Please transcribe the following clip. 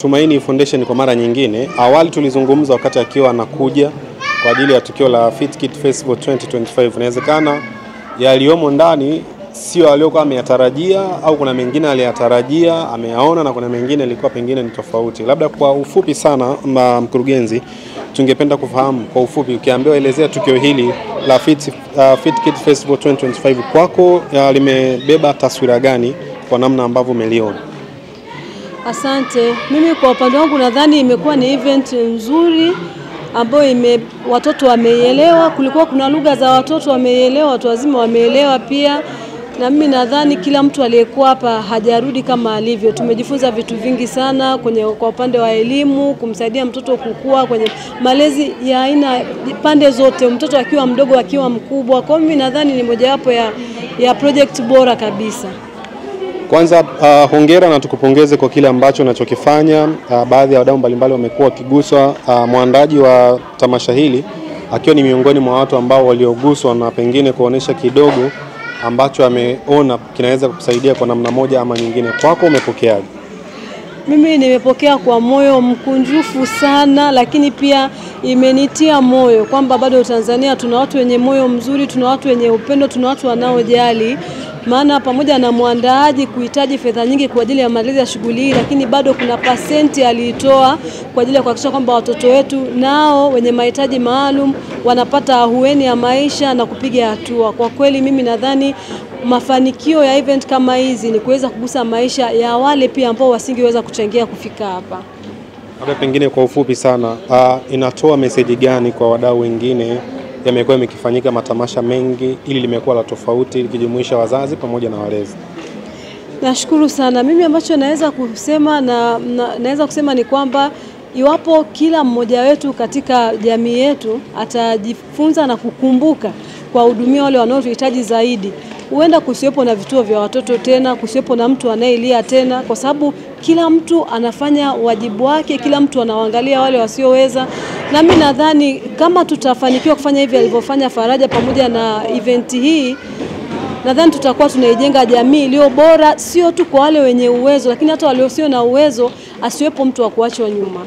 Tumaini Foundation kwa mara nyingine. Awali tulizungumza wakati akiwa anakuja kwa ajili ya tukio la Fit Kid Festival 2025. Inawezekana yaliomo ndani sio aliyokuwa ameyatarajia, au kuna mengine aliyatarajia ameyaona, na kuna mengine ilikuwa pengine ni tofauti. Labda kwa ufupi sana, mkurugenzi, tungependa kufahamu kwa ufupi, ukiambiwa elezea tukio hili la Fit Kid Festival 2025 kwako limebeba taswira gani kwa namna ambavyo umeliona? Asante. Mimi kwa upande wangu nadhani imekuwa ni event nzuri ambayo watoto wameelewa. Kulikuwa kuna lugha za watoto wameelewa, watu wazima wameelewa pia. Na mimi nadhani kila mtu aliyekuwa hapa hajarudi kama alivyo. Tumejifunza vitu vingi sana kwa upande wa elimu, kumsaidia mtoto kukua kwenye malezi ya aina pande zote, mtoto akiwa mdogo akiwa mkubwa. Kwa mimi nadhani ni mojawapo ya project bora kabisa. Kwanza hongera na tukupongeze kwa kile ambacho unachokifanya. Baadhi ya wadau mbalimbali wamekuwa wakiguswa, mwandaji wa tamasha hili akiwa ni miongoni mwa watu ambao walioguswa na pengine kuonesha kidogo ambacho ameona kinaweza kukusaidia kwa namna moja ama nyingine. Kwako umepokeaje? Mimi nimepokea kwa moyo mkunjufu sana, lakini pia imenitia moyo kwamba bado Tanzania tuna watu wenye moyo mzuri, tuna watu wenye upendo, tuna watu wanaojali. Maana pamoja na muandaaji kuhitaji fedha nyingi kwa ajili ya malezi ya shughuli hii, lakini bado kuna pasenti aliitoa kwa ajili ya kuhakikisha kwamba watoto wetu nao wenye mahitaji maalum wanapata ahueni ya maisha na kupiga hatua. Kwa kweli mimi nadhani mafanikio ya event kama hizi ni kuweza kugusa maisha ya wale pia ambao wasingeweza kuchangia kufika hapa. Labda pengine kwa ufupi sana, inatoa message gani kwa wadau wengine? Yamekuwa yakifanyika matamasha mengi, ili limekuwa la tofauti likijumuisha wazazi pamoja na walezi. Nashukuru sana. Mimi ambacho naweza kusema ni kwamba iwapo kila mmoja wetu katika jamii yetu atajifunza na kukumbuka kwa hudumia wale wanaohitaji zaidi, huenda kusiwepo na vituo vya watoto tena, kusiwepo na mtu anayelia tena, kwa sababu kila mtu anafanya wajibu wake, kila mtu anawaangalia wale wasioweza. Na mimi nadhani kama tutafanikiwa kufanya hivi alivyofanya Faraja pamoja na event hii, nadhani tutakuwa tunaijenga jamii iliyo bora, sio tu kwa wale wenye uwezo, lakini hata wale wasio na uwezo asiwepo mtu wa kuachwa nyuma.